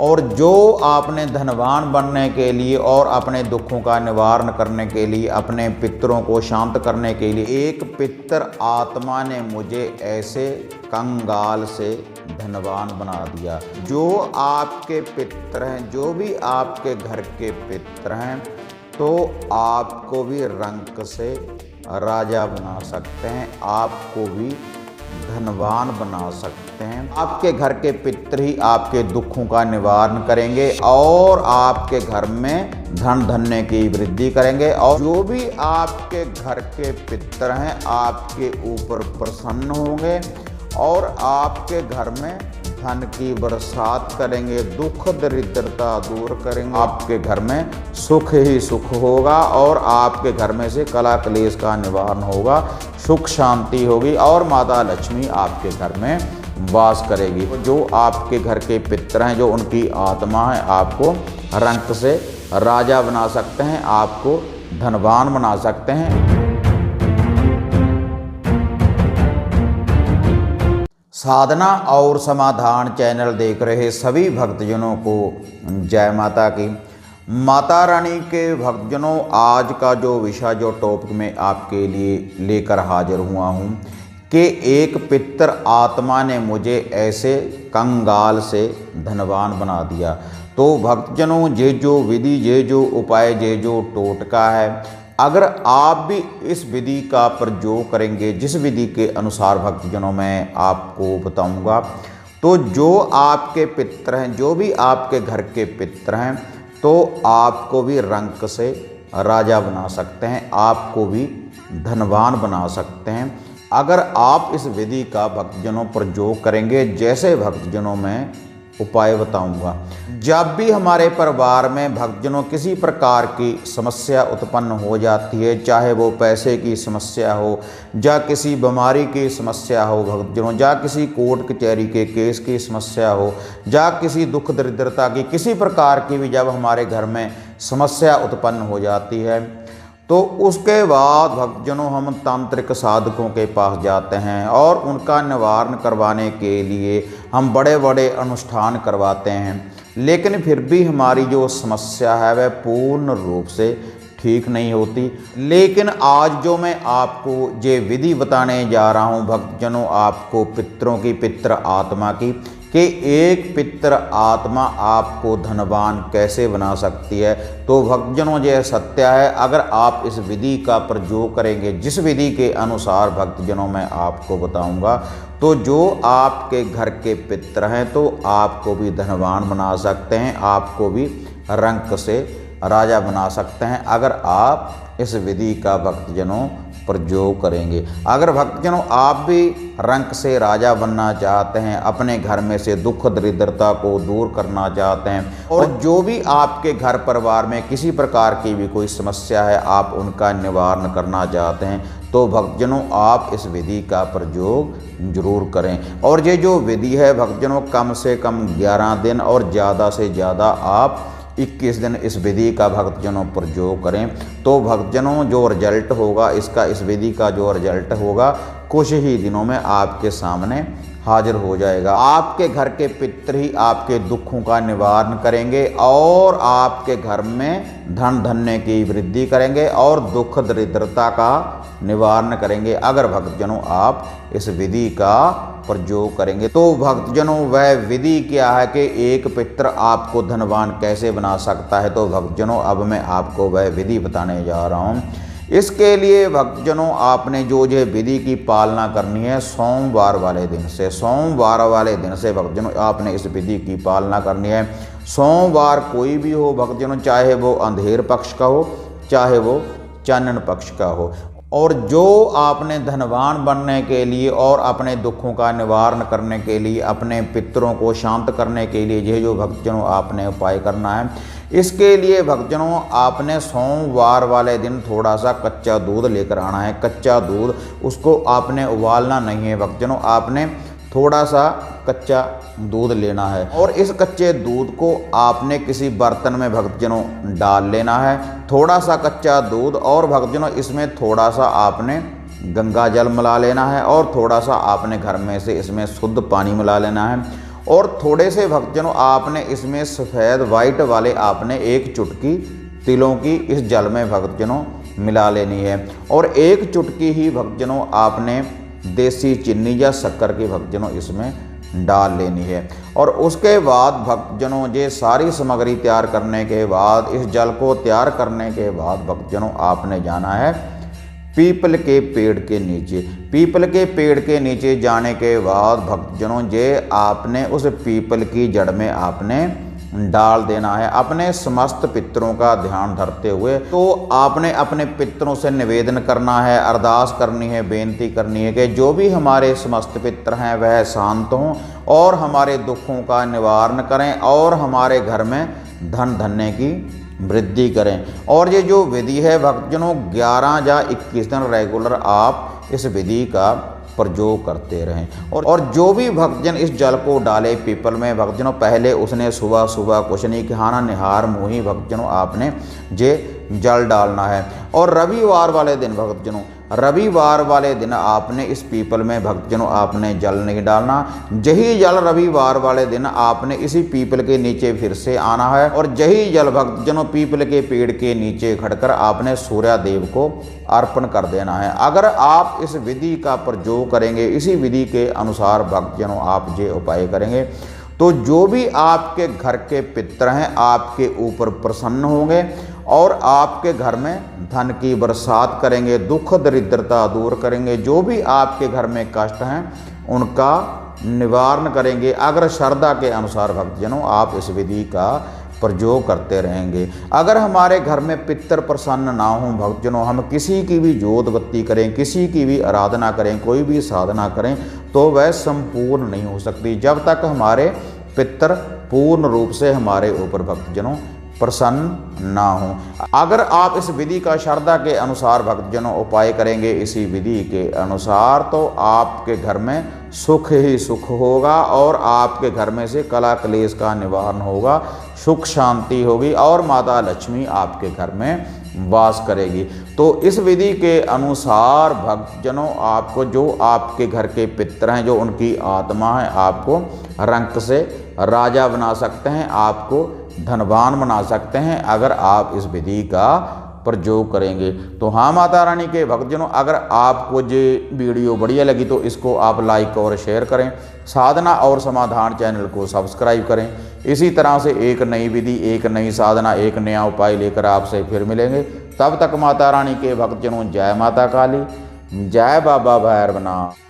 और जो आपने धनवान बनने के लिए और अपने दुखों का निवारण करने के लिए, अपने पितरों को शांत करने के लिए, एक पितर आत्मा ने मुझे ऐसे कंगाल से धनवान बना दिया। जो आपके पितर हैं, जो भी आपके घर के पितर हैं, तो आपको भी रंक से राजा बना सकते हैं, आपको भी धनवान बना सकते हैं। आपके घर के पितर ही आपके दुखों का निवारण करेंगे और आपके घर में धन धन्य की वृद्धि करेंगे। और जो भी आपके घर के पितर हैं आपके ऊपर प्रसन्न होंगे और आपके घर में धन की बरसात करेंगे, दुख दरिद्रता दूर करेंगे। आपके घर में सुख ही सुख होगा और आपके घर में से कला क्लेश का निवारण होगा, सुख शांति होगी और माता लक्ष्मी आपके घर में वास करेगी। जो आपके घर के पितर हैं, जो उनकी आत्मा है, आपको रंक से राजा बना सकते हैं, आपको धनवान बना सकते हैं। साधना और समाधान चैनल देख रहे सभी भक्तजनों को जय माता की। माता रानी के भक्तजनों, आज का जो विषय, जो टॉपिक में आपके लिए लेकर हाजिर हुआ हूँ कि एक पितर आत्मा ने मुझे ऐसे कंगाल से धनवान बना दिया। तो भक्तजनों, ये जो विधि, ये जो उपाय, ये जो टोटका है, अगर आप भी इस विधि का प्रयोग करेंगे, जिस विधि के अनुसार भक्तजनों मैं आपको बताऊंगा, तो जो आपके पितर हैं, जो भी आपके घर के पितर हैं, तो आपको भी रंक से राजा बना सकते हैं, आपको भी धनवान बना सकते हैं। अगर आप इस विधि का भक्तजनों प्रयोग करेंगे, जैसे भक्तजनों मैं उपाय बताऊंगा। जब भी हमारे परिवार में भक्तजनों किसी प्रकार की समस्या उत्पन्न हो जाती है, चाहे वो पैसे की समस्या हो, या किसी बीमारी की समस्या हो भक्तजनों, या किसी कोर्ट कचहरी के केस की समस्या हो, या किसी दुख दरिद्रता की किसी प्रकार की भी जब हमारे घर में समस्या उत्पन्न हो जाती है, तो उसके बाद भक्तजनों हम तांत्रिक साधकों के पास जाते हैं और उनका निवारण करवाने के लिए हम बड़े बड़े अनुष्ठान करवाते हैं। लेकिन फिर भी हमारी जो समस्या है वह पूर्ण रूप से ठीक नहीं होती। लेकिन आज जो मैं आपको ये विधि बताने जा रहा हूँ भक्तजनों, आपको पितरों की, पितर आत्मा की, कि एक पितर आत्मा आपको धनवान कैसे बना सकती है। तो भक्तजनों, यह सत्य है। अगर आप इस विधि का प्रयोग करेंगे, जिस विधि के अनुसार भक्तजनों मैं आपको बताऊंगा, तो जो आपके घर के पितर हैं, तो आपको भी धनवान बना सकते हैं, आपको भी रंक से राजा बना सकते हैं, अगर आप इस विधि का भक्तजनों प्रयोग करेंगे। अगर भक्तजनों आप भी रंक से राजा बनना चाहते हैं, अपने घर में से दुख दरिद्रता को दूर करना चाहते हैं, और जो भी आपके घर परिवार में किसी प्रकार की भी कोई समस्या है, आप उनका निवारण करना चाहते हैं, तो भक्तजनों आप इस विधि का प्रयोग जरूर करें। और ये जो विधि है भक्तजनों, कम से कम 11 दिन और ज़्यादा से ज़्यादा आप 21 दिन इस विधि का भक्तजनों प्रयोग करें। तो भक्तजनों जो रिजल्ट होगा इसका, इस विधि का जो रिजल्ट होगा, कुछ ही दिनों में आपके सामने हाजिर हो जाएगा। आपके घर के पितर ही आपके दुखों का निवारण करेंगे और आपके घर में धन धन्य की वृद्धि करेंगे और दुख दरिद्रता का निवारण करेंगे, अगर भक्तजनों आप इस विधि का प्रयोग करेंगे। तो भक्तजनों वह विधि क्या है कि एक पितर आपको धनवान कैसे बना सकता है, तो भक्तजनों अब मैं आपको वह विधि बताने जा रहा हूँ। इसके लिए भक्तजनों आपने जो ये विधि की पालना करनी है, सोमवार वाले दिन से, सोमवार वाले दिन से भक्तजनों आपने इस विधि की पालना करनी है। सोमवार कोई भी हो भक्तजनों, चाहे वो अंधेर पक्ष का हो, चाहे वो चानन पक्ष का हो। और जो आपने धनवान बनने के लिए और अपने दुखों का निवारण करने के लिए, अपने पितरों को शांत करने के लिए ये जो भक्तजनों आपने उपाय करना है, इसके लिए भक्तजनों आपने सोमवार वाले दिन थोड़ा सा कच्चा दूध लेकर आना है। कच्चा दूध, उसको आपने उबालना नहीं है भक्तजनों, आपने थोड़ा सा कच्चा दूध लेना है और इस कच्चे दूध को आपने किसी बर्तन में भक्तजनों डाल लेना है। थोड़ा सा कच्चा दूध और भक्तजनों इसमें थोड़ा सा आपने गंगा जल मिला लेना है और थोड़ा सा आपने घर में से इसमें शुद्ध पानी मिला लेना है और थोड़े से भक्तजनों आपने इसमें सफ़ेद वाइट वाले आपने एक चुटकी तिलों की इस जल में भक्तजनों मिला लेनी है। और एक चुटकी ही भक्तजनों आपने देसी चीनी या शक्कर की भक्तजनों इसमें डाल लेनी है। और उसके बाद भक्तजनों ये सारी सामग्री तैयार करने के बाद, इस जल को तैयार करने के बाद भक्तजनों आपने जाना है पीपल के पेड़ के नीचे। पीपल के पेड़ के नीचे जाने के बाद भक्तजनों ये आपने उस पीपल की जड़ में आपने डाल देना है अपने समस्त पितरों का ध्यान धरते हुए। तो आपने अपने पितरों से निवेदन करना है, अरदास करनी है, बेनती करनी है कि जो भी हमारे समस्त पितर हैं वह शांत हों और हमारे दुखों का निवारण करें और हमारे घर में धन धन्य की वृद्धि करें। और ये जो विधि है भक्तजनों 11 या 21 दिन रेगुलर आप इस विधि का प्रयोग करते रहें। और जो भी भक्तजन इस जल को डाले पीपल में भक्तजनों, पहले उसने सुबह सुबह कुछ नहीं खाना, निहार मुँह ही भक्तजनों आपने ये जल डालना है। और रविवार वाले दिन भक्तजनों, रविवार वाले दिन आपने इस पीपल में भक्तजनों आपने जल नहीं डालना। यही जल रविवार वाले दिन आपने इसी पीपल के नीचे फिर से आना है और यही जल भक्तजनों पीपल के पेड़ के नीचे खड़कर आपने सूर्य देव को अर्पण कर देना है। अगर आप इस विधि का प्रयोग करेंगे, इसी विधि के अनुसार भक्तजनों आप ये उपाय करेंगे, तो जो भी आपके घर के पितर हैं आपके ऊपर प्रसन्न होंगे और आपके घर में धन की बरसात करेंगे, दुख दरिद्रता दूर करेंगे, जो भी आपके घर में कष्ट हैं उनका निवारण करेंगे। अगर श्रद्धा के अनुसार भक्तजनों आप इस विधि का प्रयोग करते रहेंगे। अगर हमारे घर में पितर प्रसन्न ना हों भक्तजनों, हम किसी की भी जोत बत्ती करें, किसी की भी आराधना करें, कोई भी साधना करें, तो वह संपूर्ण नहीं हो सकती जब तक हमारे पितर पूर्ण रूप से हमारे ऊपर भक्तजनों प्रसन्न ना हो। अगर आप इस विधि का श्रद्धा के अनुसार भक्तजनों उपाय करेंगे इसी विधि के अनुसार, तो आपके घर में सुख ही सुख होगा और आपके घर में से कला क्लेश का निवारण होगा, सुख शांति होगी और माता लक्ष्मी आपके घर में वास करेगी। तो इस विधि के अनुसार भक्तजनों आपको जो आपके घर के पितर हैं, जो उनकी आत्मा है, आपको रंक से राजा बना सकते हैं, आपको धनवान बना सकते हैं अगर आप इस विधि का प्रयोग करेंगे। तो हाँ माता रानी के भक्तजनों, अगर आपको ये वीडियो बढ़िया लगी तो इसको आप लाइक और शेयर करें, साधना और समाधान चैनल को सब्सक्राइब करें। इसी तरह से एक नई विधि, एक नई साधना, एक नया उपाय लेकर आपसे फिर मिलेंगे। तब तक माता रानी के भक्तजनों जय माता काली, जय बाबा भैरवनाथ।